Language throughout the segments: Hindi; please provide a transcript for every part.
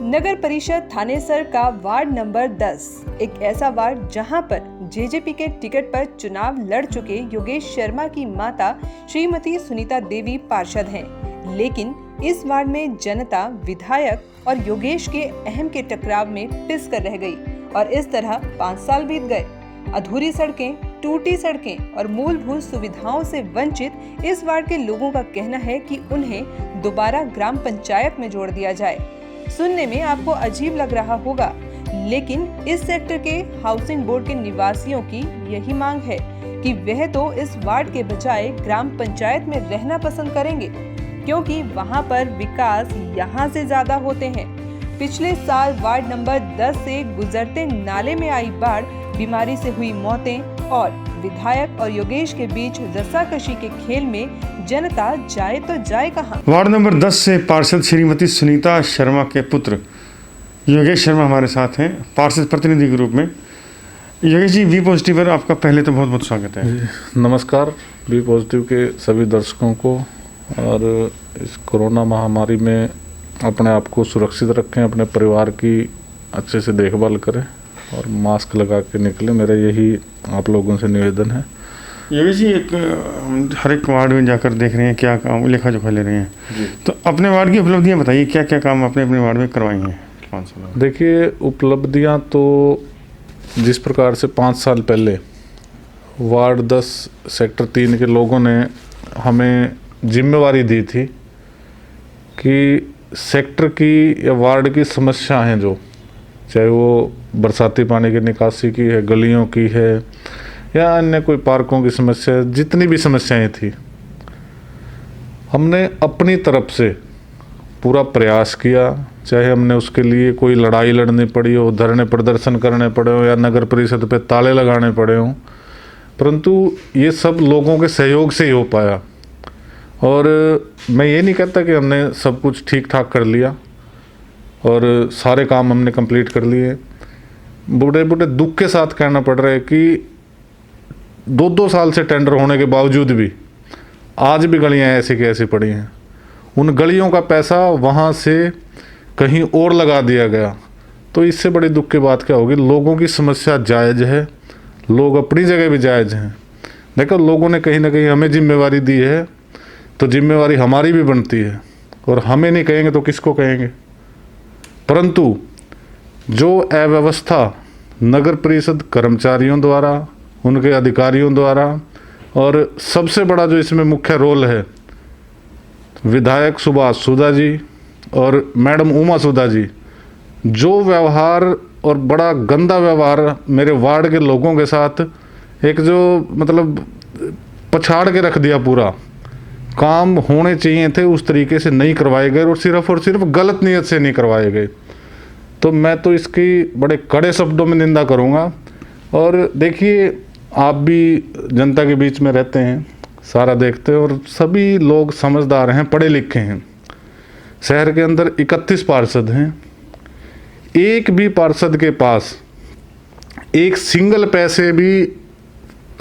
नगर परिषद थानेसर का वार्ड नंबर 10 एक ऐसा वार्ड जहां पर जेजेपी के टिकट पर चुनाव लड़ चुके योगेश शर्मा की माता श्रीमती सुनीता देवी पार्षद हैं। लेकिन इस वार्ड में जनता विधायक और योगेश के अहम के टकराव में पिस कर रह गई और इस तरह 5 साल बीत गए। अधूरी सड़कें, टूटी सड़कें और मूलभूत सुविधाओं से वंचित इस वार्ड के लोगों का कहना है कि उन्हें दोबारा ग्राम पंचायत में जोड़ दिया जाए। सुनने में आपको अजीब लग रहा होगा, लेकिन इस सेक्टर के हाउसिंग बोर्ड के निवासियों की यही मांग है कि वह तो इस वार्ड के बजाय ग्राम पंचायत में रहना पसंद करेंगे, क्योंकि वहां पर विकास यहां से ज्यादा होते हैं। पिछले साल वार्ड नंबर 10 से गुजरते नाले में आई बाढ़, बीमारी से हुई मौतें और विधायक और योगेश के बीच रस्साकशी के खेल में जनता जाए तो जाए कहां। वार्ड नंबर 10 से पार्षद श्रीमती सुनीता शर्मा के पुत्र योगेश शर्मा हमारे साथ हैं, पार्षद प्रतिनिधि के रूप में। योगेश जी, वी पॉजिटिव पर आपका पहले तो बहुत बहुत स्वागत है। नमस्कार वी पॉजिटिव के सभी दर्शकों को। और इस कोरोना महामारी में अपने आप को सुरक्षित रखें, अपने परिवार की अच्छे से देखभाल करें और मास्क लगा के निकलें, मेरा यही आप लोगों से निवेदन है। योगेश जी, हर एक वार्ड में जाकर देख रहे हैं क्या काम, लेखा जोखा ले रहे हैं, तो अपने वार्ड की उपलब्धियां बताइए, क्या क्या काम आपने अपने वार्ड में करवाई हैं 5 साल में? देखिए, उपलब्धियां तो जिस प्रकार से 5 साल पहले वार्ड 10 सेक्टर 3 के लोगों ने हमें जिम्मेवारी दी थी कि सेक्टर की या वार्ड की समस्या हैं जो, चाहे वो बरसाती पानी की निकासी की है, गलियों की है या अन्य कोई पार्कों की समस्या, जितनी भी समस्याएं थी, हमने अपनी तरफ से पूरा प्रयास किया। चाहे हमने उसके लिए कोई लड़ाई लड़नी पड़ी हो, धरने प्रदर्शन करने पड़े हो या नगर परिषद पे ताले लगाने पड़े हों, परंतु ये सब लोगों के सहयोग से ही हो पाया। और मैं ये नहीं कहता कि हमने सब कुछ ठीक ठाक कर लिया और सारे काम हमने कंप्लीट कर लिए। बड़े बड़े दुख के साथ कहना पड़ रहा है कि 2-2 साल से टेंडर होने के बावजूद भी आज भी गलियां ऐसी की ऐसी पड़ी हैं। उन गलियों का पैसा वहां से कहीं और लगा दिया गया, तो इससे बड़ी दुख की बात क्या होगी। लोगों की समस्या जायज़ है, लोग अपनी जगह भी जायज़ हैं। देखो, लोगों ने कहीं ना कहीं हमें जिम्मेवारी दी है, तो जिम्मेवारी हमारी भी बनती है, और हमें नहीं कहेंगे तो किसको कहेंगे। परंतु जो अव्यवस्था नगर परिषद कर्मचारियों द्वारा, उनके अधिकारियों द्वारा, और सबसे बड़ा जो इसमें मुख्य रोल है विधायक सुभाष सुधा जी और मैडम उमा सुधा जी, जो व्यवहार और बड़ा गंदा व्यवहार मेरे वार्ड के लोगों के साथ, एक जो मतलब पछाड़ के रख दिया, पूरा काम होने चाहिए थे उस तरीके से नहीं करवाए गए और सिर्फ गलत नीयत से नहीं करवाए गए। तो मैं तो इसकी बड़े कड़े शब्दों में निंदा करूंगा। और देखिए, आप भी जनता के बीच में रहते हैं, सारा देखते हैं, और सभी लोग समझदार हैं, पढ़े लिखे हैं। शहर के अंदर 31 पार्षद हैं, एक भी पार्षद के पास एक सिंगल पैसे भी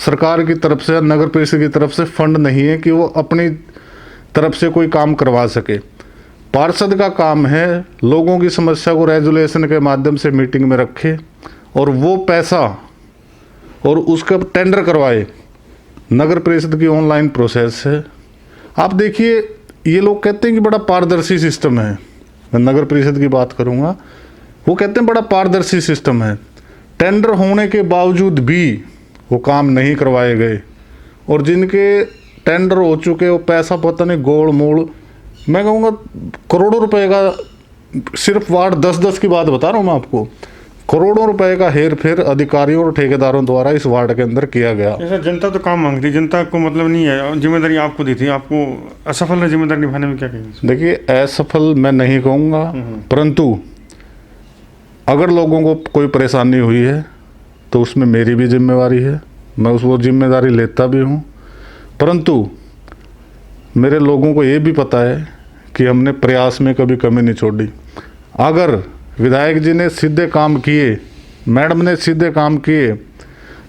सरकार की तरफ से, नगर परिषद की तरफ से फंड नहीं है कि वो अपनी तरफ से कोई काम करवा सके। पार्षद का काम है लोगों की समस्या को रेजुलेशन के माध्यम से मीटिंग में रखे और वो पैसा और उसका टेंडर करवाए। नगर परिषद की ऑनलाइन प्रोसेस है। आप देखिए, ये लोग कहते हैं कि बड़ा पारदर्शी सिस्टम है। मैं नगर परिषद की बात करूँगा, वो कहते हैं बड़ा पारदर्शी सिस्टम है। टेंडर होने के बावजूद भी वो काम नहीं करवाए गए, और जिनके टेंडर हो चुके वो पैसा पता नहीं गोल मोड़, मैं कहूँगा करोड़ों रुपए का, सिर्फ वार्ड 10-10 की बात बता रहा हूँ मैं आपको, करोड़ों रुपए का हेर फेर अधिकारियों और ठेकेदारों द्वारा इस वार्ड के अंदर किया गया। ऐसा जनता तो काम मांगती, जनता को मतलब नहीं है, जिम्मेदारी आपको दी थी, आपको असफल है जिम्मेदारी निभाने में, क्या कहेंगे? देखिए, असफल मैं नहीं कहूँगा, परंतु अगर लोगों को कोई परेशानी हुई है तो उसमें मेरी भी जिम्मेवारी है, मैं वो जिम्मेदारी लेता भी हूँ। परंतु मेरे लोगों को ये भी पता है कि हमने प्रयास में कभी कमी नहीं छोड़ी। अगर विधायक जी ने सीधे काम किए, मैडम ने सीधे काम किए,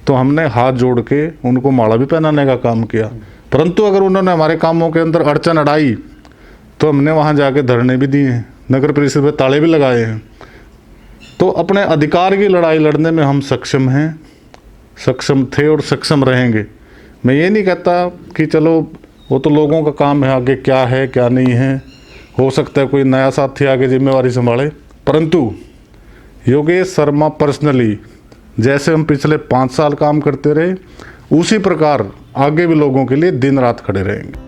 तो हमने हाथ जोड़ के उनको माला भी पहनाने का काम किया। परंतु अगर उन्होंने हमारे कामों के अंदर अड़चन अड़ाई तो हमने वहाँ जाके धरने भी दिए हैं, नगर परिषद में ताले भी लगाए हैं। तो अपने अधिकार की लड़ाई लड़ने में हम सक्षम हैं, सक्षम थे और सक्षम रहेंगे। मैं ये नहीं कहता कि चलो वो तो लोगों का काम है, आगे क्या है क्या नहीं है, हो सकता है कोई नया साथी आगे जिम्मेवारी संभाले, परंतु योगेश शर्मा पर्सनली जैसे हम पिछले 5 साल काम करते रहे, उसी प्रकार आगे भी लोगों के लिए दिन रात खड़े रहेंगे।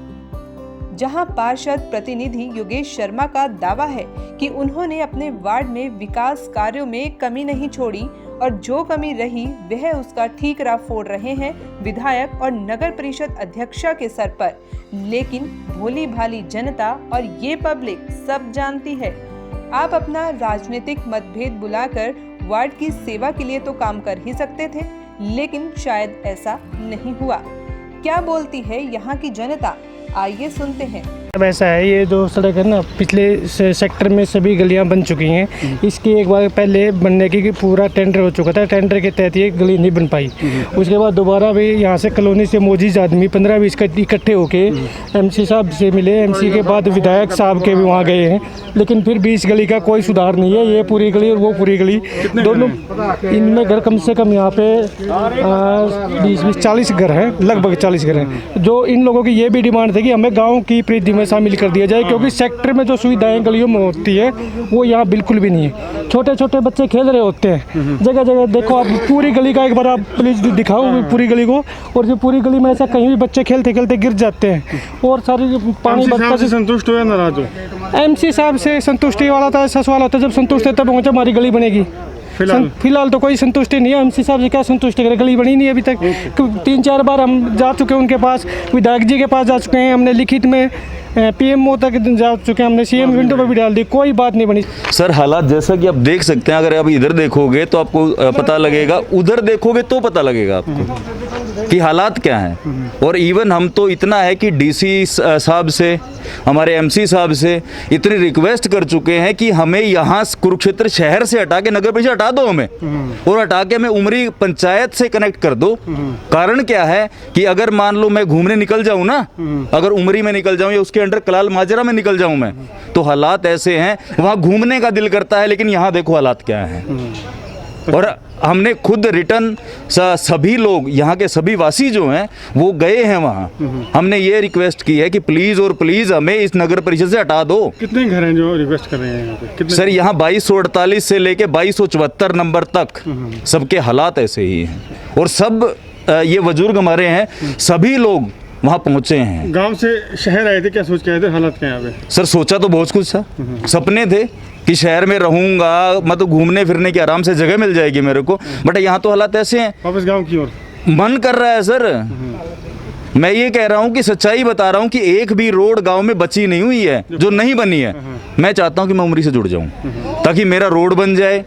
जहां पार्षद प्रतिनिधि योगेश शर्मा का दावा है कि उन्होंने अपने वार्ड में विकास कार्यों में कमी नहीं छोड़ी और जो कमी रही वह उसका ठीकरा फोड़ रहे हैं विधायक और नगर परिषद अध्यक्षा के सर पर, लेकिन भोली भाली जनता और ये पब्लिक सब जानती है। आप अपना राजनीतिक मतभेद बुलाकर वार्ड की सेवा के लिए तो काम कर ही सकते थे, लेकिन शायद ऐसा नहीं हुआ। क्या बोलती है यहाँ की जनता, आइए सुनते हैं। अब ऐसा है, ये जो सड़क है ना, पिछले सेक्टर में सभी गलियां बन चुकी हैं। इसकी एक बार पहले बनने की पूरा टेंडर हो चुका था, टेंडर के तहत ये गली नहीं बन पाई। उसके बाद दोबारा भी यहाँ से कॉलोनी से मोजीज आदमी 15-20 इकट्ठे होके एमसी साहब से मिले, एमसी के बाद विधायक साहब के भी वहाँ गए हैं, लेकिन फिर भी इस गली का कोई सुधार नहीं है। ये पूरी गली और वो पूरी गली दोनों, इनमें घर कम से कम यहाँ पे 20-40 घर हैं, लगभग 40 घर हैं। जो इन लोगों की ये भी डिमांड थी कि हमें गाँव की प्रीति में शामिल कर दिया जाए, क्योंकि सेक्टर में जो सुविधाएं गलियों में होती है वो यहाँ बिल्कुल भी नहीं है। छोटे छोटे बच्चे खेल रहे होते हैं जगह जगह, देखो आप पूरी गली का एक बार आप प्लीज दिखाओ पूरी गली को, और जो पूरी गली में ऐसा कहीं भी बच्चे खेलते खेलते गिर जाते हैं और सारी पानी बरता से संतुष्ट हो या नाराज हो? एमसी साहब से संतुष्टि वाला था, ऐसा सवाल होता है जब संतुष्ट है तब हमारी गली बनेगी। फिलहाल तो कोई संतुष्टि नहीं है। एमसी साहब जी क्या संतुष्टि करें, गली बनी नहीं है अभी तक। 3-4 बार हम जा चुके हैं उनके पास, विधायक जी के पास जा चुके हैं, हमने लिखित में पीएमओ तक जा चुके हैं, हमने सीएम विंडो पर भी डाल दी, कोई बात नहीं बनी। सर हालात जैसा कि आप देख सकते हैं, अगर आप इधर देखोगे तो आपको पता लगेगा, उधर देखोगे तो पता लगेगा आपको कि हालात क्या हैं। और इवन हम तो इतना है कि डीसी साहब से, हमारे एमसी साहब से इतनी रिक्वेस्ट कर चुके हैं कि हमें यहाँ कुरुक्षेत्र शहर से हटा के नगर परिषद हटा दो हमें, और हटा के हमें उमरी पंचायत से कनेक्ट कर दो। कारण क्या है कि अगर मान लो मैं घूमने निकल जाऊं ना, अगर उमरी में निकल जाऊं या उसके अंडर कलाल माजरा में निकल जाऊं मैं, तो हालात ऐसे हैं वहां घूमने का दिल करता है, लेकिन यहाँ देखो हालात क्या है। और हमने खुद रिटर्न सभी लोग यहाँ के सभी वासी जो हैं वो गए हैं वहाँ, हमने ये रिक्वेस्ट की है कि प्लीज और प्लीज हमें इस नगर परिषद से हटा दो। कितने घर हैं जो रिक्वेस्ट कर रहे हैं यहाँ पे? कितने? सर यहाँ 2248 से लेके 2274 नंबर तक सबके हालात ऐसे ही हैं, और सब ये बुजुर्ग हमारे हैं, सभी लोग वहाँ पहुँचे हैं। गांव से शहर आए थे, क्या सोच के आए थे? हालात क्या है यहाँ पे? सर सोचा तो बहुत कुछ था, सपने थे कि शहर में रहूंगा, मतलब घूमने फिरने की आराम से जगह मिल जाएगी मेरे को, बट यहाँ तो हालात ऐसे हैं। वापस गांव की ओर मन कर रहा है सर। मैं ये कह रहा हूँ कि सच्चाई बता रहा हूँ कि एक भी रोड गांव में बची नहीं हुई है जो नहीं बनी है। मैं चाहता हूँ कि मैं उमरी से जुड़ जाऊँ ताकि मेरा रोड बन जाए,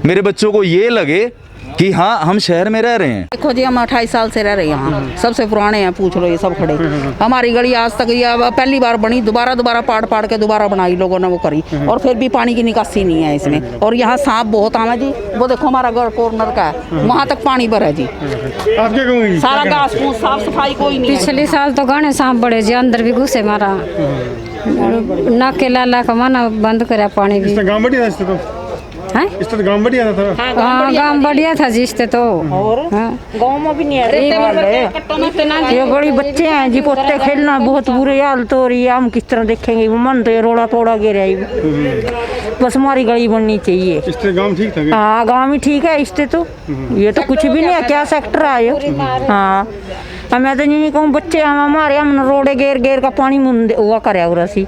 मेरे बच्चों को ये लगे कि हाँ हम शहर में रह रहे हैं। देखो जी, हम 28 साल से रह रहे हैं यहाँ, सबसे पुराने हैं, पूछ लो ये सब खड़े। हमारी गली आज तक ये पहली बार बनी, दोबारा पाड़ के दोबारा बनाई लोगों ने, वो करी, और फिर भी पानी की निकासी नहीं है इसमें। और यहाँ सांप बहुत आम है जी, वो देखो हमारा घर कॉर्नर का है, वहाँ तक पानी भरा है जी। आप क्या कहोगे? सारा घास फूस साफ सफाई कोई नहीं है। पिछले साल तो घने सांप बड़े जी, अंदर भी घुसे मारा, ना के लाला का माना बंद करा पानी भी। गाँव बढ़िया था तो हैं? इस तरह गाँव बढ़िया था। हाँ गाँव बढ़िया था जिसते तो, और गाँव में भी नहीं है। ये बड़ी बच्चे हैं जी, पोते खेलना बहुत बुरे हाल तो रही है, हम किस तरह देखेंगे? मन तो रोड़ा तोड़ा गिरा है। बस हमारी गली बननी चाहिए। इस तरह गाँव ठीक था? हाँ गाँव ही ठीक है, इससे तो ये तो कुछ भी नहीं है, क्या सेक्टर आयो। हाँ मैं तो नहीं कहूँ, बच्चे हमारे हम रोडे गेर का पानी हुआ करे उरा सी,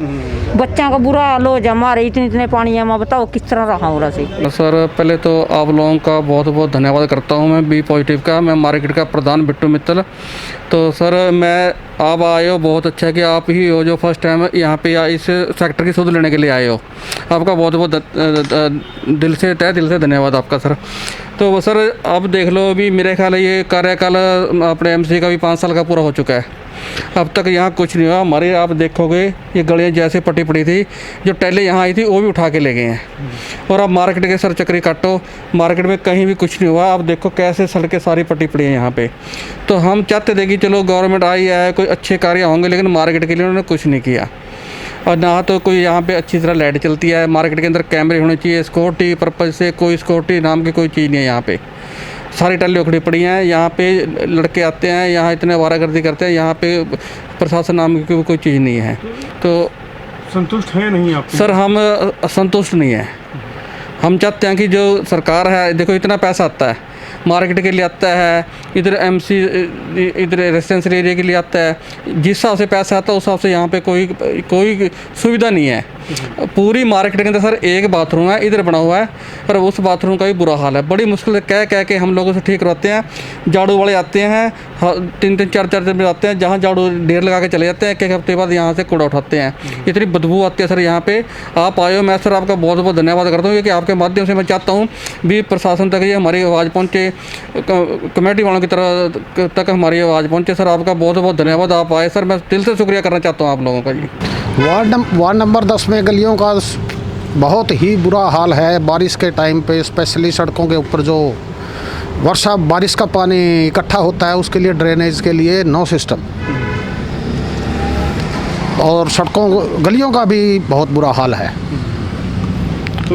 बच्चों का बुरा हाल हो जा, हमारे इतने पानी है, मैं बताओ किस तरह रहा उरा सी। सर पहले तो आप लोगों का बहुत बहुत धन्यवाद करता हूँ मैं बी पॉजिटिव का, मैं मार्केट का प्रधान बिट्टू मित्तल। तो सर मैं आप आए हो, बहुत अच्छा है कि आप ही हो जो फर्स्ट टाइम यहाँ पे इस सेक्टर की सुध लेने के लिए आए हो, आपका बहुत बहुत दिल से तहे दिल से धन्यवाद आपका सर। तो सर अब देख लो, अभी मेरे ख्याल ये कार्यकाल अपने एमसी का भी 5 साल का पूरा हो चुका है, अब तक यहाँ कुछ नहीं हुआ हमारे। आप देखोगे ये गलियाँ जैसे पटी पड़ी थी, जो टैले यहाँ आई थी वो भी उठा के ले गए हैं, और अब मार्केट के सर चक्री काटो, मार्केट में कहीं भी कुछ नहीं हुआ। आप देखो कैसे सड़कें सारी पटी पड़ी हैं यहाँ पे। तो हम चाहते थे कि चलो गवर्नमेंट आई है, कोई अच्छे कार्य होंगे, लेकिन मार्केट के लिए उन्होंने कुछ नहीं किया। और ना तो कोई यहाँ पे अच्छी तरह लाइट चलती है। मार्केट के अंदर कैमरे होने चाहिए, सिक्योरिटी पर्पज़ से कोई सिक्योरिटी नाम की कोई चीज़ नहीं है यहाँ पे। सारी टल्ली उखड़ी पड़ी हैं, यहाँ पे लड़के आते हैं, यहाँ इतने आवारागर्दी करते हैं, यहाँ पे प्रशासन नाम की कोई चीज़ नहीं है। तो संतुष्ट है नहीं आप? सर हम संतुष्ट नहीं है। हम चाहते हैं कि जो सरकार है, देखो इतना पैसा आता है मार्केट के लिए, आता है इधर एमसी, इधर रेजिडेंशियल एरिया के लिए आता है, जिस हिसाब से पैसा आता है उस हिसाब से यहाँ पे कोई सुविधा नहीं है। पूरी मार्केट के अंदर सर एक बाथरूम है इधर बना हुआ है, पर उस बाथरूम का भी बुरा हाल है। बड़ी मुश्किल कह के हम लोगों से ठीक करवाते हैं। झाड़ू वाले आते हैं, 3-3 4-4 दिन आते हैं, जहाँ झाड़ू ढेर लगा के चले जाते हैं, एक हफ्ते बाद यहाँ से कूड़ा उठाते हैं। इतनी बदबू आती है सर यहाँ पे। आप आए हो, मैं सर आपका बहुत बहुत धन्यवाद करता हूँ, क्योंकि आपके माध्यम से मैं चाहता हूँ भी प्रशासन तक ये हमारी आवाज़ पहुँचे, कमेटी वालों की तरह तक हमारी आवाज़ पहुँचे। सर आपका बहुत बहुत धन्यवाद, आप आए सर, मैं दिल से शुक्रिया करना चाहता हूँ आप लोगों का जी। वार्ड नंबर 10 में गलियों का बहुत ही बुरा हाल है। बारिश के टाइम पे स्पेशली सड़कों के ऊपर जो बारिश का पानी इकट्ठा होता है, उसके लिए ड्रेनेज के लिए नो सिस्टम, और गलियों का भी बहुत बुरा हाल है।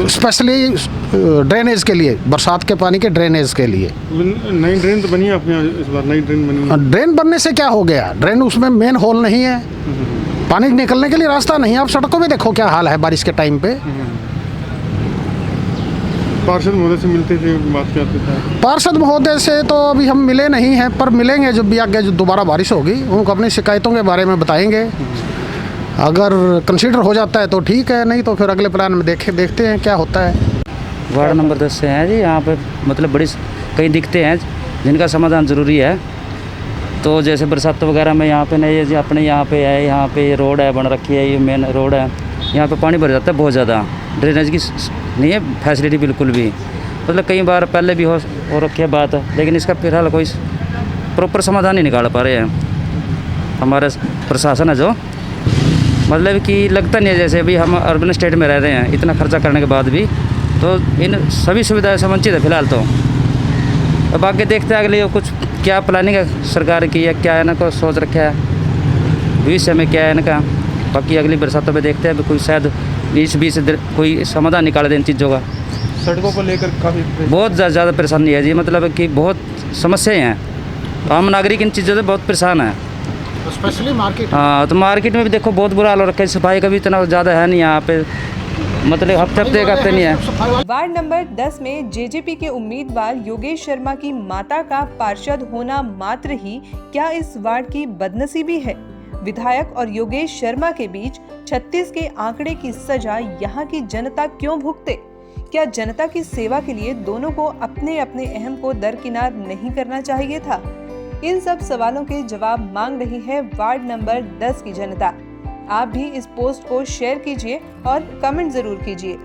स्पेशली ड्रेनेज के लिए, बरसात के पानी के ड्रेनेज के लिए। नई ड्रेन तो बनी है आपके यहाँ इस बार? नई ड्रेन बनी है? ड्रेन बनने से क्या हो गया, ड्रेन उसमें मेन होल नहीं है, पानी निकलने के लिए रास्ता नहीं है। आप सड़कों में देखो क्या हाल है बारिश के टाइम पे। पार्षद महोदय से मिलते थे, बात करते थे? पार्षद महोदय से तो अभी हम मिले नहीं हैं, पर मिलेंगे जब भी आगे जो दोबारा बारिश होगी, उनको अपनी शिकायतों के बारे में बताएंगे। अगर कंसीडर हो जाता है तो ठीक है, नहीं तो फिर अगले प्लान में देखते हैं क्या होता है। वार्ड नंबर 10 से हैं जी। यहाँ पे मतलब बड़ी कई दिक्कतें हैं जिनका समाधान ज़रूरी है। तो जैसे बरसात वगैरह में यहाँ पे नहीं, ये अपने यहाँ पे है, यहाँ पे रोड है बन रखी है, ये मेन रोड है, यहाँ पे पानी भर जाता है बहुत ज़्यादा। ड्रेनेज की नहीं है फैसिलिटी बिल्कुल भी, मतलब कई बार पहले भी हो रखी है बात, लेकिन इसका फिलहाल कोई प्रॉपर समाधान नहीं निकाल पा रहे हैं हमारा प्रशासन है जो। मतलब कि लगता नहीं है जैसे अभी हम अर्बन स्टेट में रह रहे हैं, इतना खर्चा करने के बाद भी तो इन सभी सुविधाएं से वंचित है फिलहाल। तो अब आगे देखते हैं अगले कुछ क्या प्लानिंग है सरकार की, या क्या इनको सोच रखा है भविष्य में क्या है इनका। बाकी अगली बरसातों में देखते हैं, कोई शायद 20 कोई समाधान निकाल दें इन चीज़ों का। सड़कों को लेकर काफ़ी बहुत ज़्यादा परेशानी है जी, मतलब कि बहुत समस्याएँ हैं, आम नागरिक इन चीज़ों से बहुत परेशान है, स्पेशली मार्केट। हाँ, तो मार्केट में भी देखो बहुत बुरा हाल हो रखा है, सफाई का भी इतना ज़्यादा है नहीं यहाँ पे, मतलब हफ्ते हफ्ते नहीं है। वार्ड नंबर 10 में जेजेपी के उम्मीदवार योगेश शर्मा की माता का पार्षद होना मात्र ही क्या इस वार्ड की बदनसीबी है? विधायक और योगेश शर्मा के बीच 36 के आंकड़े की सजा यहाँ की जनता क्यों भुगते? क्या जनता की सेवा के लिए दोनों को अपने अपने अहम को दरकिनार नहीं करना चाहिए था? इन सब सवालों के जवाब मांग रही है वार्ड नंबर 10 की जनता। आप भी इस पोस्ट को शेयर कीजिए और कमेंट जरूर कीजिए।